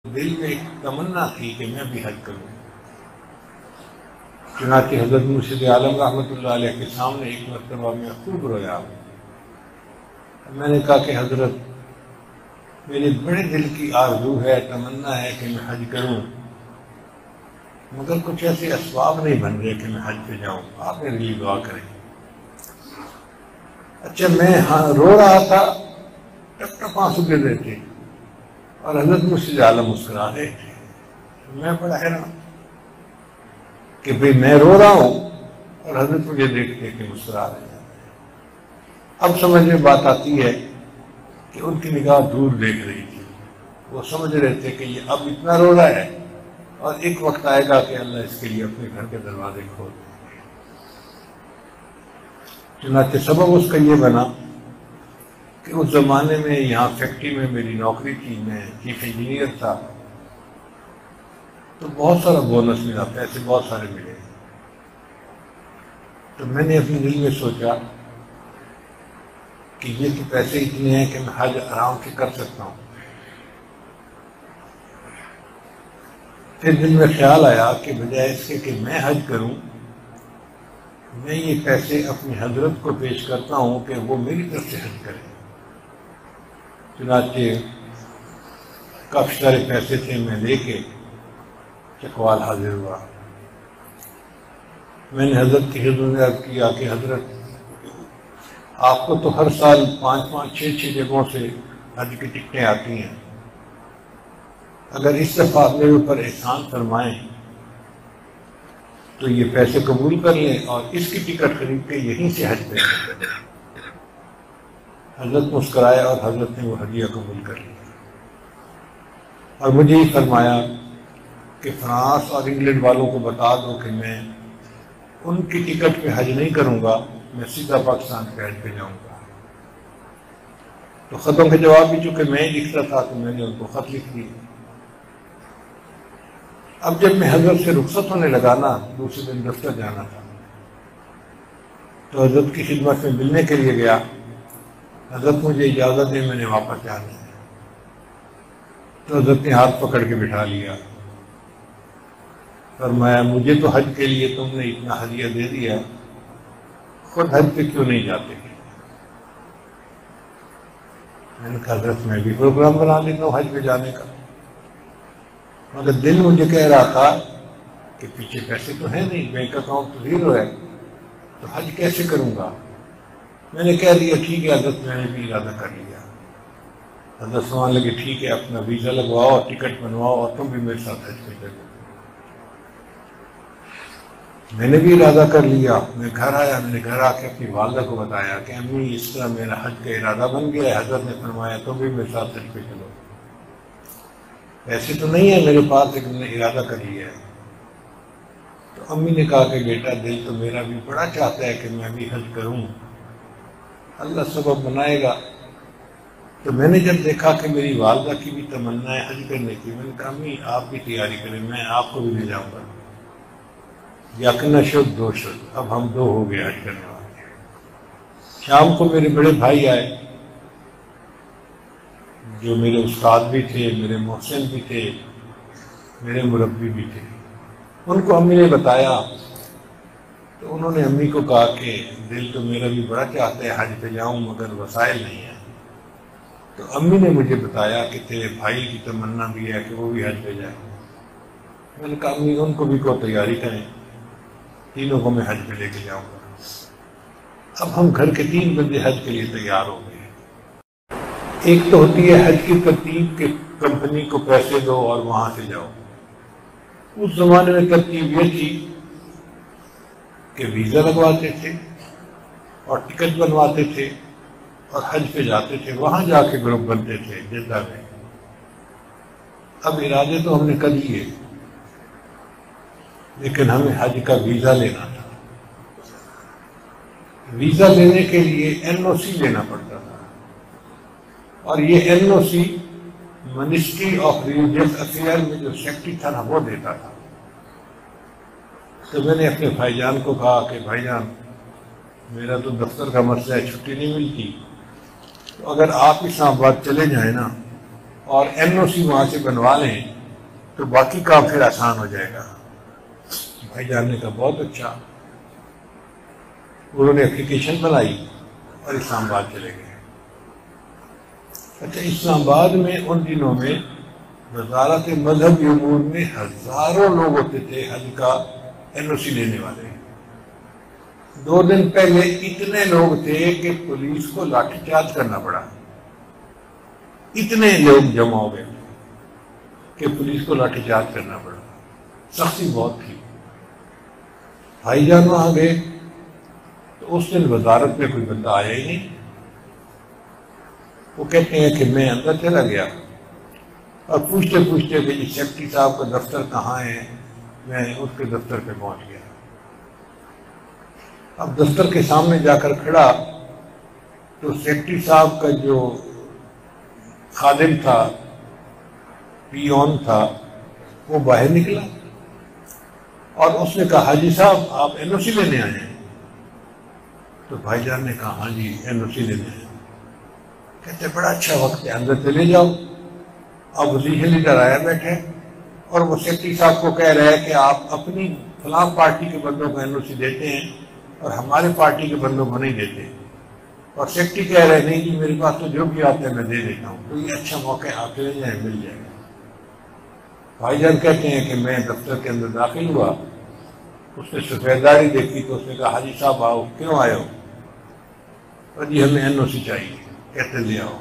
دل میں ایک تمنا تھی کہ میں بھی حج کروں۔ چنانچہ حضرت مرشد عالم رحمۃ اللہ علیہ کے سامنے ایک مرتبہ میں خوب رویا۔ میں نے کہا کہ حضرت، میرے بڑے دل کی آرزو ہے، تمنا ہے کہ میں حج کروں، مگر کچھ ایسے اسباب نہیں بن رہے کہ میں حج پہ جاؤں، آپ میرے لیے دعا کریں۔ اچھا، میں رو رہا تھا، ٹپ ٹپ آنسو گر رہے تھے، اور حضرت مرشد عالم مسکرا رہے تھے۔ میں بڑا حیران کہ بھئی میں رو رہا ہوں اور حضرت مجھے دیکھتے کہ مسکرا رہے ہیں۔ اب سمجھ میں بات آتی ہے کہ ان کی نگاہ دور دیکھ رہی تھی، وہ سمجھ رہے تھے کہ یہ اب اتنا رو رہا ہے اور ایک وقت آئے گا کہ اللہ اس کے لیے اپنے گھر کے دروازے کھول دیں۔ چنانچہ سبب اس کا یہ بنا کہ اس زمانے میں یہاں فیکٹری میں میری نوکری تھی، میں چیف انجینئر تھا، تو بہت سارا بونس ملا، پیسے بہت سارے ملے۔ تو میں نے اپنے دل میں سوچا کہ یہ تو پیسے اتنے ہیں کہ میں حج آرام سے کر سکتا ہوں۔ پھر دل میں خیال آیا کہ بجائے اس کے کہ میں حج کروں، میں یہ پیسے اپنی حضرت کو پیش کرتا ہوں کہ وہ میری طرف سے حج کریں۔ چنانچہ کافی سارے پیسے تھے، میں لے کے چکوال حاضر ہوا۔ میں نے حضرت کی خدمت میں عرض کیا کہ حضرت، آپ کو تو ہر سال 5-5 6 جگہوں سے حج کی ٹکٹیں آتی ہیں، اگر اس دفعہ میرے اوپر احسان فرمائیں تو یہ پیسے قبول کر لیں اور اس کی ٹکٹ خرید کے یہیں سے حج پہ۔ حضرت مسکرائے اور حضرت نے وہ ہدیہ قبول کر لیا، اور مجھے ہی فرمایا کہ فرانس اور انگلینڈ والوں کو بتا دو کہ میں ان کی ٹکٹ پہ حج نہیں کروں گا، میں سیدھا پاکستان کے حج پہ جاؤں گا۔ تو خطوں کے جواب بھی چونکہ میں ہی لکھتا تھا تو میں نے ان کو خط لکھ دی۔ اب جب میں حضرت سے رخصت ہونے لگا نا، دوسرے دن دفتر جانا تھا، تو حضرت کی خدمت میں ملنے کے لیے گیا۔ حضرت مجھے اجازت دے، میں نے واپس جانا ہے۔ تو حضرت نے ہاتھ پکڑ کے بٹھا لیا، فرمایا مجھے تو حج کے لیے تم نے اتنا ہدیہ دے دیا، خود حج پہ کیوں نہیں جاتے؟ میں نے کہا حضرت میں بھی پروگرام بنا لیتا ہوں حج پہ جانے کا، مگر دل مجھے کہہ رہا تھا کہ پیچھے پیسے تو ہیں نہیں، بینک اکاؤنٹ تو زیرو ہے، تو حج کیسے کروں گا؟ میں نے کہہ دیا ٹھیک ہے حضرت، میں نے بھی ارادہ کر لیا۔ حضرت سمجھنے لگے ٹھیک ہے، اپنا ویزا لگواؤ، ٹکٹ بنواؤ اور تم بھی میرے ساتھ حج پہ چلو۔ میں نے بھی ارادہ کر لیا۔ میں گھر آیا، میں نے گھر آ کے اپنی والدہ کو بتایا کہ امی اس طرح میرا حج کا ارادہ بن گیا ہے، حضرت نے فرمایا تم بھی میرے ساتھ حج پہ چلو۔ ایسے تو نہیں ہے میرے پاس، لیکن میں نے ارادہ کر لیا ہے۔ تو امی نے کہا کہ بیٹا، دل تو میرا بھی بڑا چاہتا ہے کہ میں بھی حج کروں، اللہ سبب بنائے گا۔ تو میں نے جب دیکھا کہ میری والدہ کی بھی تمنا ہے حج کرنے کی، میں نے کہا امی آپ بھی تیاری کریں، میں آپ کو بھی لے جاؤں گا۔ یقینا شد دو شد، اب ہم دو ہو گئے حج کرنے والے۔ شام کو میرے بڑے بھائی آئے، جو میرے استاد بھی تھے، میرے محسن بھی تھے، میرے مربی بھی تھے۔ ان کو امی نے بتایا تو انہوں نے امی کو کہا کہ دل تو میرا بھی بڑا چاہتا ہے حج پہ جاؤں، مگر وسائل نہیں ہیں۔ تو امی نے مجھے بتایا کہ تیرے بھائی کی تمنا بھی ہے کہ وہ بھی حج پہ جائے۔ میں نے کہا امی ان کو بھی کو تیاری کریں، تینوں کو میں حج پہ لے کے جاؤں گا۔ اب ہم گھر کے 3 بندے حج کے لیے تیار ہو گئے۔ ایک تو ہوتی ہے حج کی ترتیب کہ کمپنی کو پیسے دو اور وہاں سے جاؤ۔ اس زمانے میں ترتیب یہ تھی کہ ویزا لگواتے تھے اور ٹکٹ بنواتے تھے اور حج پہ جاتے تھے، وہاں جا کے گروپ بنتے تھے جدہ میں۔ اب ارادے تو ہم نے کر لیے، لیکن ہمیں حج کا ویزا لینا تھا۔ ویزا لینے کے لیے NOC لینا پڑتا تھا، اور یہ NOC ministry of religious affair میں جو سیکٹری تھا نا وہ دیتا تھا۔ تو میں نے اپنے بھائی جان کو کہا کہ بھائی جان میرا تو دفتر کا مسئلہ ہے، چھٹی نہیں ملتی، تو اگر آپ اسلام آباد چلے جائیں نا اور این او سی وہاں سے بنوا لیں تو باقی کام پھر آسان ہو جائے گا۔ بھائی جان نے کہا بہت اچھا۔ انہوں نے اپلیکیشن بنائی اور اسلام آباد چلے گئے۔ اچھا، اسلام آباد میں ان دنوں میں وزارت مذہبی امور میں ہزاروں لوگ ہوتے تھے حج کا این او سی لینے والے۔ 2 دن پہلے اتنے لوگ تھے کہ پولیس کو لاٹھی چارج کرنا پڑا، اتنے لوگ جمع ہو گئے کہ پولیس کو لاٹھی چارج کرنا پڑا، سختی بہت تھی۔ بھائی جان وہاں گئے تو اس دن وزارت میں کوئی بندہ آیا ہی نہیں۔ وہ کہتے ہیں کہ میں اندر چلا گیا اور پوچھتے پوچھتے کہ سیکرٹری صاحب کا دفتر کہاں ہے، میں اس کے دفتر پہ پہنچ گیا۔ اب دفتر کے سامنے جا کر کھڑا تو سیکرٹری صاحب کا جو خادم تھا، پیون تھا، وہ باہر نکلا اور اس نے کہا حاجی صاحب آپ این او سی لینے آئے ہیں؟ تو بھائی جان نے کہا ہاں جی این او سی لینے آئے ہیں۔ کہتے بڑا اچھا وقت ہے، اندر چلے جاؤ۔ اب وزیر لیڈر آیا بیٹھے اور وہ سیکرٹری صاحب کو کہہ رہا ہے کہ آپ اپنی فلاں پارٹی کے بندوں کو این او سی دیتے ہیں اور ہمارے پارٹی کے بندوں کو نہیں دیتے، اور سیکرٹری کہہ رہے نہیں جی میرے پاس تو جو بھی آتا ہے میں دے دیتا ہوں، تو یہ اچھا موقع ہے آپ چلے جائیں، مل جائے گا۔ بھائی جان کہتے ہیں کہ میں دفتر کے اندر داخل ہوا، اس نے سفید داڑھی دیکھی تو اس نے کہا حاجی صاحب آؤ، کیوں آئے ہو؟ اور جی ہمیں این او سی چاہیے۔ کہتے لے آؤ۔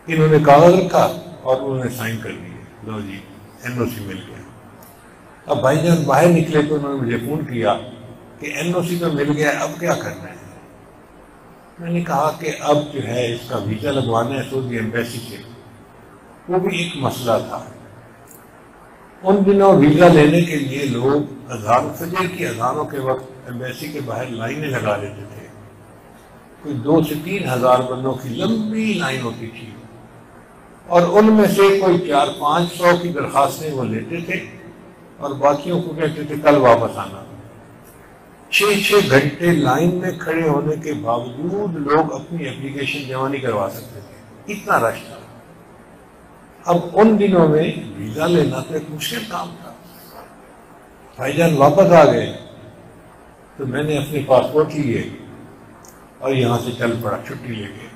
انہوں نے کاغذ رکھا اور انہوں نے سائن کر دیے، لو جی این او سی مل گیا۔ اب بھائی جان باہر نکلے تو انہوں نے مجھے فون کیا کہ این او سی تو مل گیا، اب کیا کرنا ہے؟ میں نے کہا کہ اب جو ہے اس کا ویزا لگوانا ہے سعودی ایمبیسی سے، وہ بھی ایک مسئلہ تھا۔ ان دنوں ویزا لینے کے لیے لوگ فجر کی اذانوں کے وقت ایمبیسی کے باہر لائنیں لگا لیتے تھے، کوئی 2 سے 3 ہزار بندوں کی لمبی لائن ہوتی تھی، اور ان میں سے کوئی 400-500 کی درخواستیں وہ لیتے تھے اور باقیوں کو کہتے تھے کل واپس آنا۔ 6 گھنٹے لائن میں کھڑے ہونے کے باوجود لوگ اپنی اپلیکیشن جمع نہیں کروا سکتے تھے، اتنا رش تھا۔ اب ان دنوں میں ویزا لینا تو ایک مشکل کام تھا۔ بھائی جان واپس آ گئے تو میں نے اپنے پاسپورٹ لیے اور یہاں سے چل پڑا چھٹی لے کے،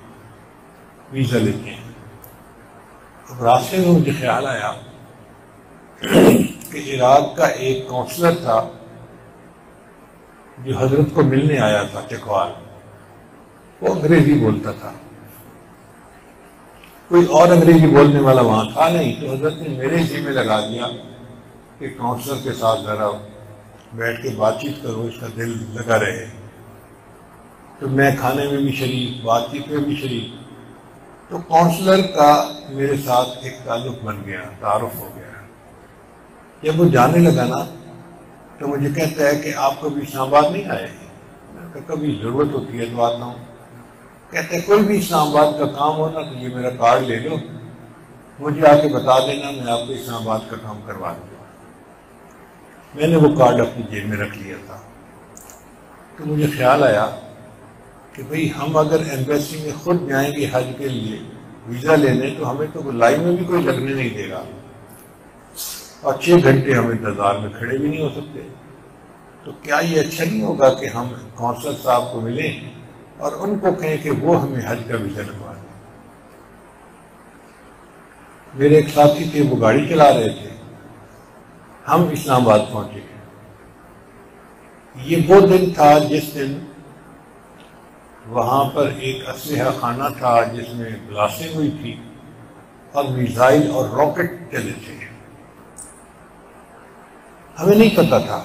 ویزا لیتے ہیں۔ اب راستے میں مجھے خیال آیا کہ عراق کا ایک کونسلر تھا جو حضرت کو ملنے آیا تھا چکوال، وہ انگریزی بولتا تھا، کوئی اور انگریزی بولنے والا وہاں تھا نہیں، تو حضرت نے میرے ذمہ لگا دیا کہ کونسلر کے ساتھ ذرا بیٹھ کے بات چیت کرو، اس کا دل لگا رہے۔ تو میں کھانے میں بھی شریک، بات چیت میں بھی شریک، تو کونسلر کا میرے ساتھ ایک تعلق بن گیا، تعارف ہو گیا۔ جب وہ جانے لگا نا تو مجھے کہتا ہے کہ آپ کبھی اسلام آباد نہیں آئے؟ میں نے کہا کبھی ضرورت ہوتی ہے تو آتا ہوں۔ کہتے ہیں کوئی بھی اسلام آباد کا کام ہو نا تو یہ میرا کارڈ لے لو، مجھے آ کے بتا دینا، میں آپ کو اسلام آباد کا کام کروا دوں گا۔ میں نے وہ کارڈ اپنی جیب میں رکھ لیا تھا، تو مجھے خیال آیا کہ بھئی ہم اگر ایمبیسی میں خود جائیں گے حج کے لیے ویزا لینے تو ہمیں تو لائن میں بھی کوئی لگنے نہیں دے گا، اور 6 گھنٹے ہم انتظار میں کھڑے بھی نہیں ہو سکتے، تو کیا یہ اچھا نہیں ہوگا کہ ہم کونسل صاحب کو ملیں اور ان کو کہیں کہ وہ ہمیں حج کا ویزا لگوا دیں؟ میرے ایک ساتھی تھے، وہ گاڑی چلا رہے تھے، ہم اسلام آباد پہنچے۔ یہ وہ دن تھا جس دن وہاں پر ایک اسلحہ خانہ تھا جس میں بلاسٹنگ ہوئی تھی اور میزائل اور راکٹ چلے تھے۔ ہمیں نہیں پتا تھا،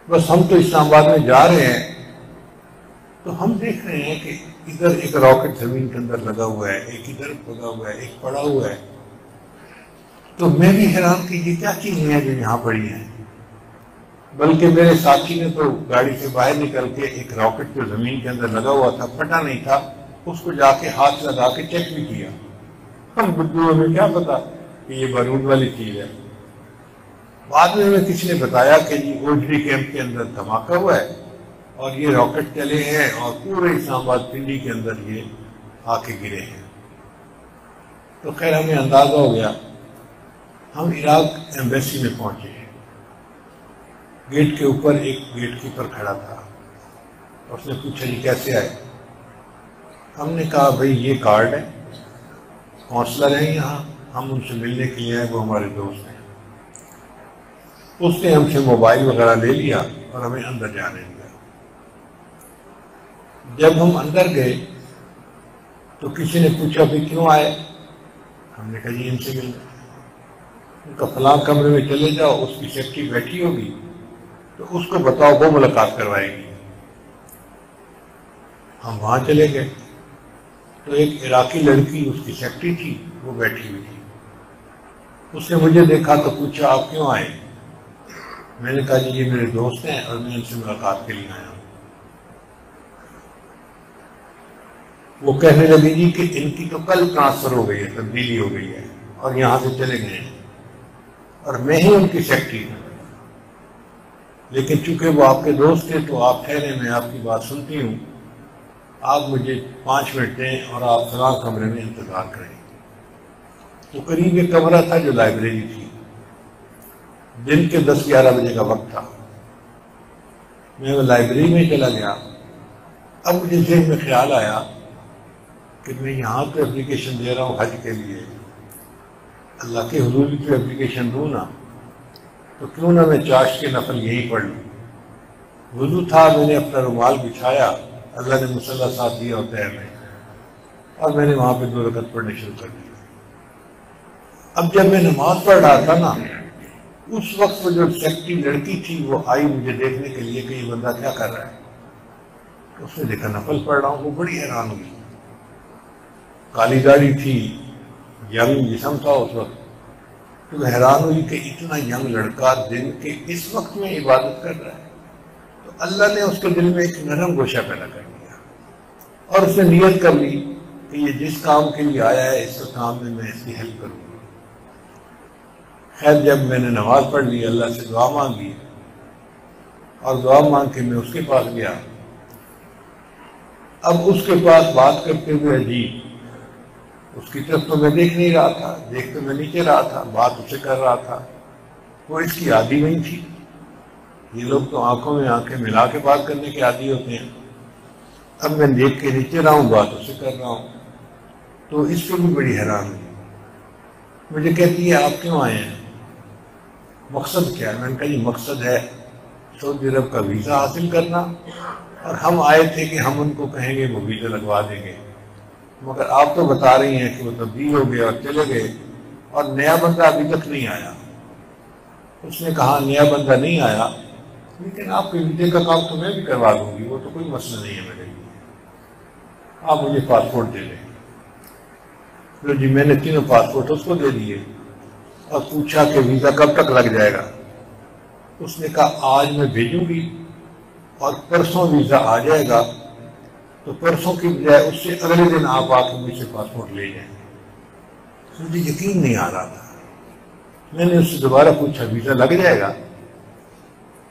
بس ہم تو اسلام آباد میں جا رہے ہیں، تو ہم دیکھ رہے ہیں کہ ادھر ایک راکٹ زمین کے اندر لگا ہوا ہے، ایک ادھر لگا ہوا ہے، ایک پڑا ہوا ہے۔ تو میں بھی حیران کہ یہ کیا چیزیں ہیں جو یہاں پڑی ہیں، بلکہ میرے ساتھی نے تو گاڑی سے باہر نکل کے ایک راکٹ جو زمین کے اندر لگا ہوا تھا، پھٹا نہیں تھا، اس کو جا کے ہاتھ لگا کے چیک بھی کیا۔ ہم بدھو ہمیں کیا پتا کہ یہ بارود والی چیز ہے۔ بعد میں ہمیں کسی نے بتایا کہ جی اوجری کیمپ کے اندر دھماکہ ہوا ہے اور یہ راکٹ چلے ہیں اور پورے اسلام آباد پنڈی کے اندر یہ آ کے گرے ہیں۔ تو خیر ہمیں اندازہ ہو گیا. ہم عراق ایمبیسی میں پہنچے. گیٹ کے اوپر ایک گیٹ کیپر کھڑا تھا. اس نے پوچھا جی کیسے آئے؟ ہم نے کہا بھائی یہ کارڈ ہے، کونسلر ہیں یہاں، ہم ان سے ملنے کے لیے آئے، وہ ہمارے دوست ہیں. اس نے ہم سے موبائل وغیرہ لے لیا اور ہمیں اندر جانے دیا. جب ہم اندر گئے تو کسی نے پوچھا بھائی کیوں آئے؟ ہم نے کہا جی ان سے ملنا. ان کا فلاں کمرے میں چلے جاؤ، اس کی سیکرٹری بیٹھی ہوگی تو اس کو بتاؤ، وہ ملاقات کروائے گی. ہم وہاں چلے گئے تو ایک عراقی لڑکی اس کی سیکرٹری تھی، وہ بیٹھی ہوئی تھی. اس نے مجھے دیکھا تو پوچھا آپ کیوں آئے؟ میں نے کہا جی یہ میرے دوست ہیں اور میں ان سے ملاقات کے لیے آیا ہوں. وہ کہنے لگی جی کہ ان کی تو کل ٹرانسفر ہو گئی ہے، تبدیلی ہو گئی ہے اور یہاں سے چلے گئے ہیں اور میں ہی ان کی سیکرٹری ہوں. لیکن چونکہ وہ آپ کے دوست تھے تو آپ ٹھہرے، میں آپ کی بات سنتی ہوں، آپ مجھے 5 منٹ دیں اور آپ فلاں کمرے میں انتظار کریں. تو قریب ایک کمرہ تھا جو لائبریری تھی. دن کے 10-11 بجے کا وقت تھا. میں وہ لائبریری میں چلا گیا. اب مجھے ذہن میں خیال آیا کہ میں یہاں تو اپلیکیشن دے رہا ہوں حج کے لیے، اللہ کے حضور کی اپلیکیشن دوں نا تو کیوں نہ میں چاشت کے نفل یہی پڑھ لوں. وضو تھا، میں نے اپنا رومال بچھایا، اللہ نے مصلی ساتھ دیا ہوتا ہے میں، اور میں نے وہاں پہ 2 رکعت پڑھنے شروع کر دی. اب جب میں نماز پڑھ رہا تھا نا، اس وقت وہ جو سیکرٹری لڑکی تھی وہ آئی مجھے دیکھنے کے لیے کہ یہ بندہ کیا کر رہا ہے. اس نے دیکھا نفل پڑھ رہا ہوں. وہ بڑی حیران ہوئی. کالی داڑھی تھی، ینگ جسم تھا اس وقت. تو حیران ہوئی کہ اتنا ینگ لڑکا دن کے اس وقت میں عبادت کر رہا ہے. تو اللہ نے اس کے دل میں ایک نرم گوشہ پیدا کر دیا اور اس نے نیت کر لی کہ یہ جس کام کے لیے آیا ہے اس کام میں اس کی ہیلپ کروں گا. خیر جب میں نے نماز پڑھ لی، اللہ سے دعا مانگی اور دعا مانگ کے میں اس کے پاس گیا. اب اس کے پاس بات کرتے ہوئے عجیب، اس کی طرف تو میں دیکھ نہیں رہا تھا، دیکھ تو میں نیچے رہا تھا، بات اسے کر رہا تھا. وہ اس کی عادی نہیں تھی. یہ لوگ تو آنکھوں میں آنکھیں ملا کے بات کرنے کے عادی ہوتے ہیں. اب میں دیکھ کے نیچے رہا ہوں، بات اسے کر رہا ہوں. تو اس کو بھی بڑی حیران ہوئی. مجھے کہتی ہے آپ کیوں آئے ہیں، مقصد کیا ہے؟ میں نے کہا جی مقصد ہے سعودی عرب کا ویزا حاصل کرنا، اور ہم آئے تھے کہ ہم ان کو کہیں گے وہ ویزا لگوا دیں گے، مگر آپ تو بتا رہی ہیں کہ وہ تبدیل ہو گئے اور چلے گئے اور نیا بندہ ابھی تک نہیں آیا. اس نے کہا نیا بندہ نہیں آیا لیکن آپ کے ویزے کا کام تو میں بھی کروا دوں گی، وہ تو کوئی مسئلہ نہیں ہے میرے لیے، آپ مجھے پاسپورٹ دے دیں. تو جی میں نے 3 پاسپورٹ اس کو دے دیے اور پوچھا کہ ویزا کب تک لگ جائے گا. اس نے کہا آج میں بھیجوں گی اور پرسوں ویزا آ جائے گا، تو پرسوں کی بجائے اس سے اگلے دن آپ آ کے مجھ سے پاسپورٹ لے جائیں. مجھے یقین نہیں آ رہا تھا. میں نے اس سے دوبارہ پوچھا ویزا لگ جائے گا؟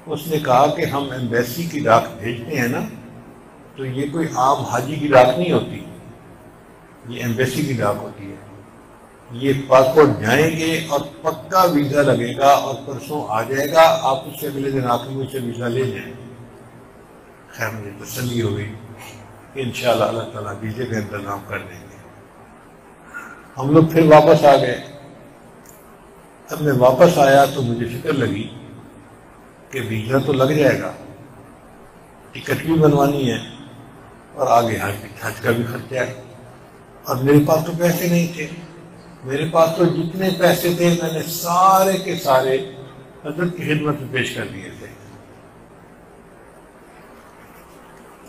اس نے کہا کہ ہم ایمبیسی کی ڈاک بھیجتے ہیں نا، تو یہ کوئی عام حاجی کی ڈاک نہیں ہوتی، یہ ایمبیسی کی ڈاک ہوتی ہے. یہ پاسپورٹ جائیں گے اور پکا ویزا لگے گا اور پرسوں آ جائے گا، آپ اس سے اگلے دن آ کے مجھ سے ویزا لے جائیں. خیر مجھے تسلی ہو گئی کہ انشاءاللہ اللہ تعالیٰ ویزے کا انتظام کر دیں گے. ہم لوگ پھر واپس آ گئے. اب میں واپس آیا تو مجھے فکر لگی کہ ویزا تو لگ جائے گا، ٹکٹ بھی بنوانی ہے اور آگے حج کا بھی خرچہ ہے، اور میرے پاس تو پیسے نہیں تھے. میرے پاس تو جتنے پیسے تھے میں نے سارے کے سارے حضرت کی خدمت میں پیش کر دیے تھے.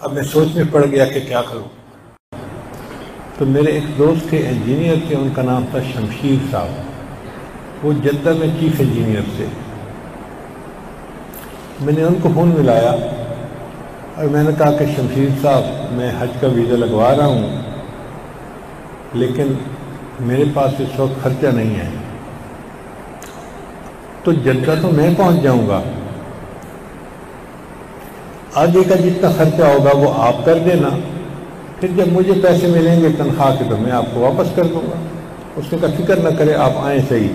اب میں سوچ میں پڑ گیا کہ کیا کروں. تو میرے ایک دوست تھے، انجینئر تھے، ان کا نام تھا شمشیر صاحب، وہ جدہ میں چیف انجینئر تھے. میں نے ان کو فون ملایا اور میں نے کہا کہ شمشیر صاحب میں حج کا ویزا لگوا رہا ہوں لیکن میرے پاس اس وقت خرچہ نہیں ہے، تو جدہ تو میں پہنچ جاؤں گا، آگے کا جتنا خرچہ ہوگا وہ آپ کر دینا، پھر جب مجھے پیسے ملیں گے تنخواہ کے تو میں آپ کو واپس کر دوں گا. اس نے کہا فکر نہ کرے آپ آئیں صحیح،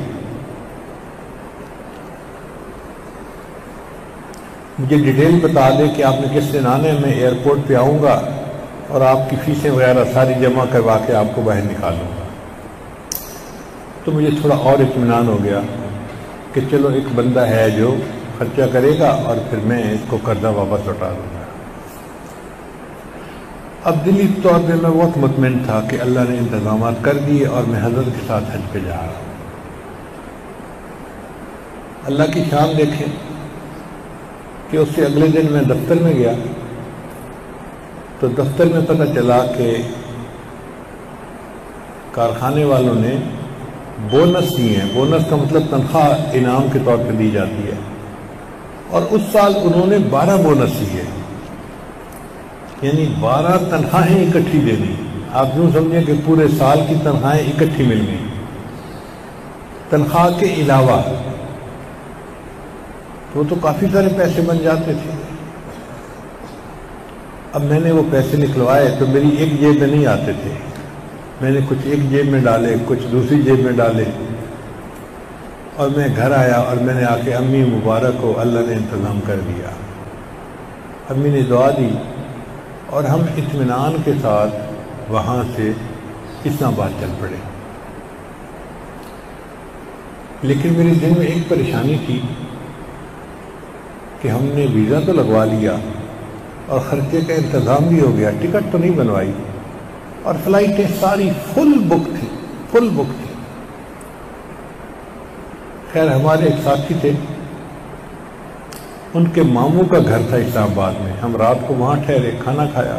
مجھے ڈیٹیل بتا دیں کہ آپ نے کس دن آنا ہے، میں ایئرپورٹ پہ آؤں گا اور آپ کی فیسیں وغیرہ ساری جمع کروا کے آپ کو باہر نکالوں گا۔ تو مجھے تھوڑا اور اطمینان ہو گیا کہ چلو ایک بندہ ہے جو خرچہ کرے گا اور پھر میں اس کو قرضہ واپس لوٹا دوں گا۔ اب دلی طور پہ میں بہت مطمئن تھا کہ اللہ نے انتظامات کر دیے اور میں حضرت کے ساتھ حج پہ جا رہا ہوں۔ اللہ کی شان دیکھیں کہ اس سے اگلے دن میں دفتر میں گیا تو دفتر میں پتہ چلا کہ کارخانے والوں نے بونس دیے ہیں۔ بونس کا مطلب تنخواہ انعام کے طور پہ دی جاتی ہے، اور اس سال انہوں نے 12 بونس دیے، یعنی 12 تنخواہیں اکٹھی دے دی۔ آپ یوں سمجھیں کہ پورے سال کی تنخواہیں اکٹھی مل گئی، تنخواہ کے علاوہ۔ وہ تو کافی سارے پیسے بن جاتے تھے۔ اب میں نے وہ پیسے نکلوائے تو میری ایک جیب میں نہیں آتے تھے، میں نے کچھ ایک جیب میں ڈالے، کچھ دوسری جیب میں ڈالے، اور میں گھر آیا اور میں نے آ کے امی مبارک کو اللہ نے انتظام کر دیا۔ امی نے دعا دی اور ہم اطمینان کے ساتھ وہاں سے اسلام آباد چل پڑے۔ لیکن میرے دل میں ایک پریشانی تھی کہ ہم نے ویزا تو لگوا لیا اور خرچے کا انتظام بھی ہو گیا، ٹکٹ تو نہیں بنوائی، اور فلائٹیں ساری فل بک تھی، فل بک تھی۔ خیر ہمارے ایک ساتھی تھے، ان کے ماموں کا گھر تھا اسلام آباد میں، ہم رات کو وہاں ٹھہرے، کھانا کھایا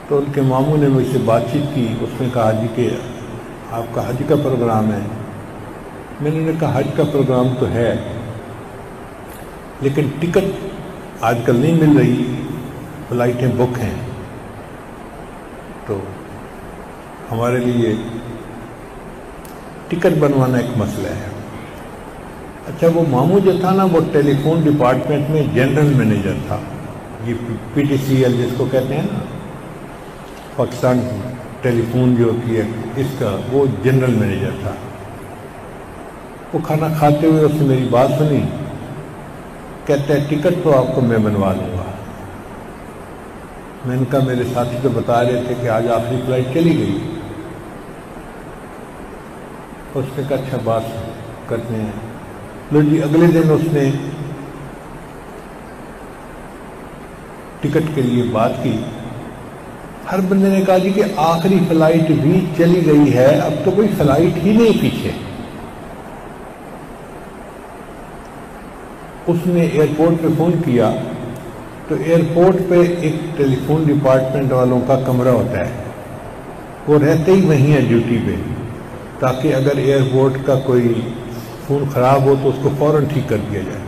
تو ان کے ماموں نے مجھ سے بات چیت کی۔ اس نے کہا جی کہ آپ کا حج کا پروگرام ہے۔ میں نے کہا حج کا پروگرام تو ہے لیکن ٹکٹ آج کل نہیں مل رہی، فلائٹیں بک ہیں، تو ہمارے لیے ٹکٹ بنوانا ایک مسئلہ ہے۔ اچھا وہ ماموں جو تھا نا، وہ ٹیلی فون ڈپارٹمنٹ میں جنرل مینیجر تھا، یہ پی ٹی سی ایل جس کو کہتے ہیں نا، پاکستان ٹیلی فون جو ہوتی ہے اس کا، وہ جنرل مینیجر تھا۔ وہ کھانا کھاتے ہوئے اس نے میری بات سنی، کہتا ہے ٹکٹ تو آپ کو میں بنوا دوں گا۔ میں نے کہا میرے ساتھی تو بتا رہے تھے کہ آج آخری فلائٹ چلی گئی۔ اس نے کہا اچھا بات کرتے ہیں۔ لو جی اگلے دن اس نے ٹکٹ کے لیے بات کی۔ ہر بندے نے کہا جی کہ آخری فلائٹ بھی چلی گئی ہے، اب تو کوئی فلائٹ ہی نہیں پیچھے۔ اس نے ایئرپورٹ پہ فون کیا تو ایئرپورٹ پہ ایک ٹیلی فون ڈپارٹمنٹ والوں کا کمرہ ہوتا ہے، وہ رہتے ہی وہیں ہے ڈیوٹی پہ، تاکہ اگر ایئرپورٹ کا کوئی فون خراب ہو تو اس کو فوراً ٹھیک کر دیا جائے۔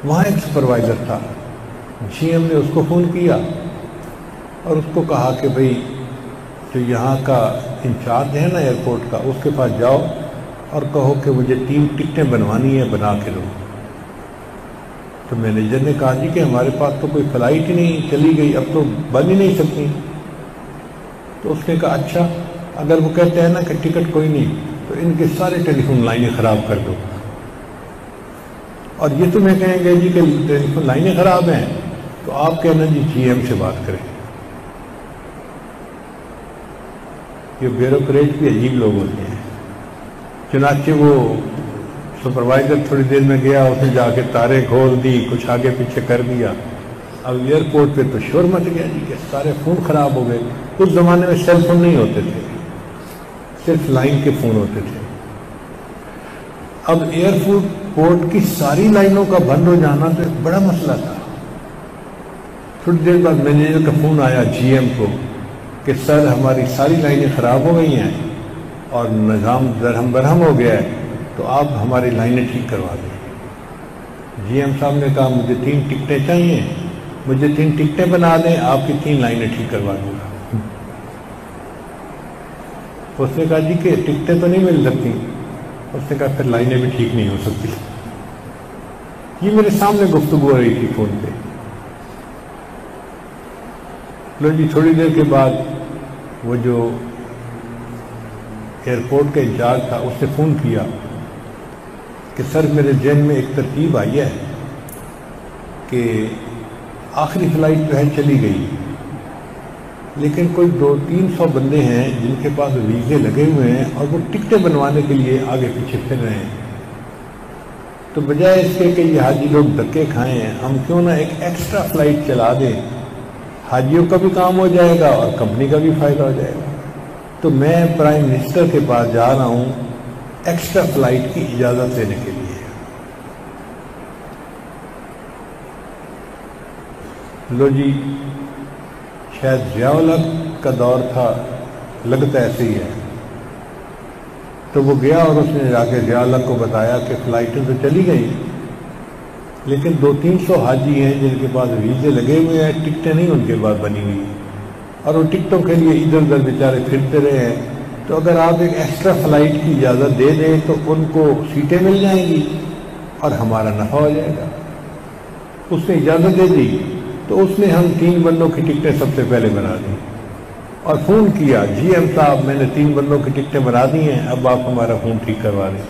وہاں ایک سپروائزر تھا، جی ایم نے اس کو فون کیا اور اس کو کہا کہ بھئی جو یہاں کا انچارج ہے نا ایئرپورٹ کا، اس کے پاس جاؤ اور کہو کہ مجھے 3 ٹکٹیں بنوانی ہے، بنا کے دو۔ تو مینیجر نے کہا جی کہ ہمارے پاس تو کوئی فلائٹ ہی نہیں، چلی گئی، اب تو بن ہی نہیں سکتی۔ تو اس نے کہا اچھا اگر وہ کہتے ہیں نا کہ ٹکٹ کوئی نہیں، تو ان کے سارے ٹیلی فون لائنیں خراب کر دو، اور یہ تمہیں کہیں گے جی کہ ٹیلی فون لائنیں خراب ہیں تو آپ کہنا جی جی ایم سے بات کریں۔ یہ بیوروکریٹ بھی عجیب لوگ ہوتے ہیں۔ چنانچہ وہ سپروائزر تھوڑی دیر میں گیا، اس نے جا کے تاریں کھول دی، کچھ آگے پیچھے کر دیا۔ اب ایئرپورٹ پہ تو شور مچ گیا جی کہ سارے فون خراب ہو گئے۔ اس زمانے میں سیل فون نہیں ہوتے تھے، صرف لائن کے فون ہوتے تھے۔ اب ایئرپورٹ کی ساری لائنوں کا بند ہو جانا تو ایک بڑا مسئلہ تھا۔ تھوڑی دیر بعد مینیجر کا فون آیا جی ایم کو کہ سر ہماری ساری لائنیں خراب ہو گئی ہیں اور نظام درہم برہم ہو گیا ہے، تو آپ ہماری لائنیں ٹھیک کروا دیں۔ جی ایم صاحب نے کہا مجھے 3 ٹکٹیں چاہیے، مجھے 3 ٹکٹیں بنا دیں، آپ کی 3 لائنیں ٹھیک کروا دوں گا۔ اس نے کہا جی کہ ٹکٹیں تو نہیں مل سکتی۔ اس نے کہا پھر لائنیں بھی ٹھیک نہیں ہو سکتی۔ یہ میرے سامنے گفتگو ہو رہی تھی فون پہ۔ لو جی تھوڑی دیر کے بعد وہ جو ایئرپورٹ کا انچارج تھا، اس نے فون کیا کہ سر میرے ذہن میں ایک ترتیب آئی ہے کہ آخری فلائٹ جو ہے چلی گئی، لیکن کوئی 200-300 بندے ہیں جن کے پاس ویزے لگے ہوئے ہیں اور وہ ٹکٹیں بنوانے کے لیے آگے پیچھے پھر رہے ہیں، تو بجائے اس کے کہ یہ حاجی لوگ دھکے کھائیں، ہم کیوں نہ ایک ایکسٹرا فلائٹ چلا دیں، حاجیوں کا بھی کام ہو جائے گا اور کمپنی کا بھی فائدہ ہو جائے گا۔ تو میں پرائم منسٹر کے پاس جا رہا ہوں ایکسٹرا فلائٹ کی اجازت لینے کے لیے۔ لو جی، شاید ضیاء الحق کا دور تھا، لگتا ایسے ہی ہے، تو وہ گیا اور اس نے جا کے ضیاء الحق کو بتایا کہ فلائٹیں تو چلی گئی لیکن 200-300 حاجی ہیں جن کے پاس ویزے لگے ہوئے ہیں، ٹکٹیں نہیں ان کے پاس بنی ہوئی، اور وہ ٹکٹوں کے لیے ادھر ادھر بیچارے پھرتے رہے ہیں، تو اگر آپ ایک ایکسٹرا فلائٹ کی اجازت دے دیں تو ان کو سیٹیں مل جائیں گی اور ہمارا نفع ہو جائے گا۔ اس نے اجازت دے دی تو اس نے ہم 3 بندوں کی ٹکٹیں سب سے پہلے بنا دیں اور فون کیا، جی ایم صاحب میں نے 3 بندوں کی ٹکٹیں بنا دی ہیں، اب آپ ہمارا فون ٹھیک کروا دیں۔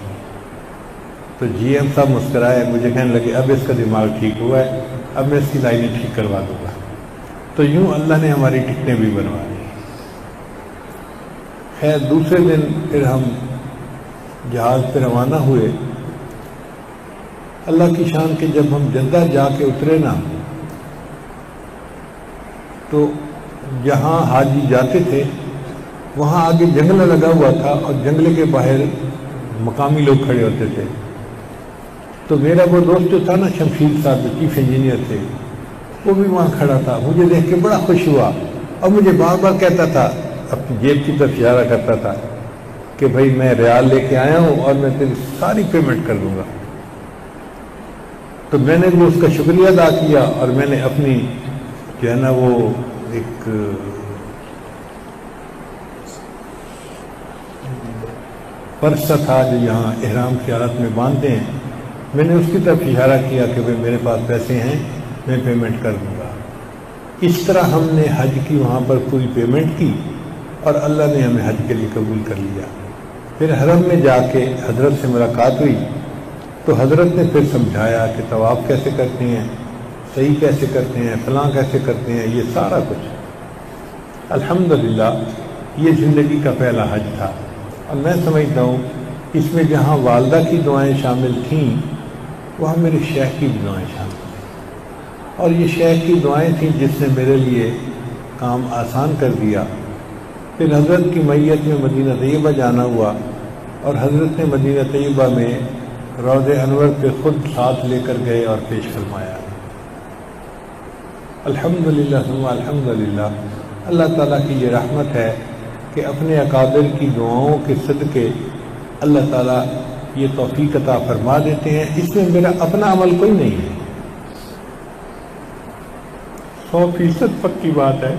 تو جی ایم صاحب مسکرائے، مجھے کہنے لگے اب اس کا دماغ ٹھیک ہوا ہے، اب میں اس کی لائنیں ٹھیک کروا دوں گا۔ تو یوں اللہ نے ہماری ٹکٹیں بھی بنوا دی۔ خیر دوسرے دن پھر ہم جہاز پہ روانہ ہوئے۔ اللہ کی شان کہ جب ہم جدہ جا کے اترے نا، تو جہاں حاجی جاتے تھے وہاں آگے جنگلہ لگا ہوا تھا اور جنگلے کے باہر مقامی لوگ کھڑے ہوتے تھے۔ تو میرا وہ دوست جو تھا نا شمشید صاحب، جو چیف انجینئر تھے، وہ بھی وہاں کھڑا تھا۔ مجھے دیکھ کے بڑا خوش ہوا اور مجھے بار بار کہتا تھا، اپنی جیب کی طرف اشارہ کرتا تھا کہ بھائی میں ریال لے کے آیا ہوں اور میں تیری ساری پیمنٹ کر دوں گا۔ تو میں نے بھی اس کا شکریہ ادا کیا اور میں نے اپنی جو ہے نا وہ ایک پرسہ تھا جو یہاں احرام کی حالت میں باندھتے ہیں، میں نے اس کی طرف اشارہ کیا کہ بھائی میرے پاس پیسے ہیں، میں پیمنٹ کر دوں گا۔ اس طرح ہم نے حج کی وہاں پر پوری پیمنٹ کی اور اللہ نے ہمیں حج کے لیے قبول کر لیا۔ پھر حرم میں جا کے حضرت سے ملاقات ہوئی تو حضرت نے پھر سمجھایا کہ طواف کیسے کرتے ہیں، صحیح کیسے کرتے ہیں، فلاں کیسے کرتے ہیں، یہ سارا کچھ۔ الحمدللہ یہ زندگی کا پہلا حج تھا، اور میں سمجھتا ہوں اس میں جہاں والدہ کی دعائیں شامل تھیں وہاں میرے شیخ کی بھی دعائیں شامل تھیں، اور یہ شیخ کی دعائیں تھیں جس نے میرے لیے کام آسان کر دیا۔ پھر حضرت کی میت میں مدینہ طیبہ جانا ہوا اور حضرت نے مدینہ طیبہ میں روضہ انور پہ خود ساتھ لے کر گئے اور پیش فرمایا۔ الحمدللہ ثم الحمدللہ، اللہ تعالیٰ کی یہ رحمت ہے کہ اپنے اکابر کی دعاؤں کے صدقے اللہ تعالیٰ یہ توفیق عطا فرما دیتے ہیں۔ اس میں میرا اپنا عمل کوئی نہیں ہے، 100% پکی بات ہے،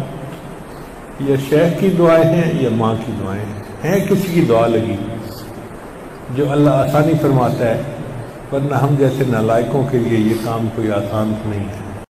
یا شیخ کی دعائیں ہیں یا ماں کی دعائیں ہیں کسی کی دعا لگی جو اللہ آسانی فرماتا ہے، ورنہ ہم جیسے نالائقوں کے لیے یہ کام کوئی آسان نہیں ہے۔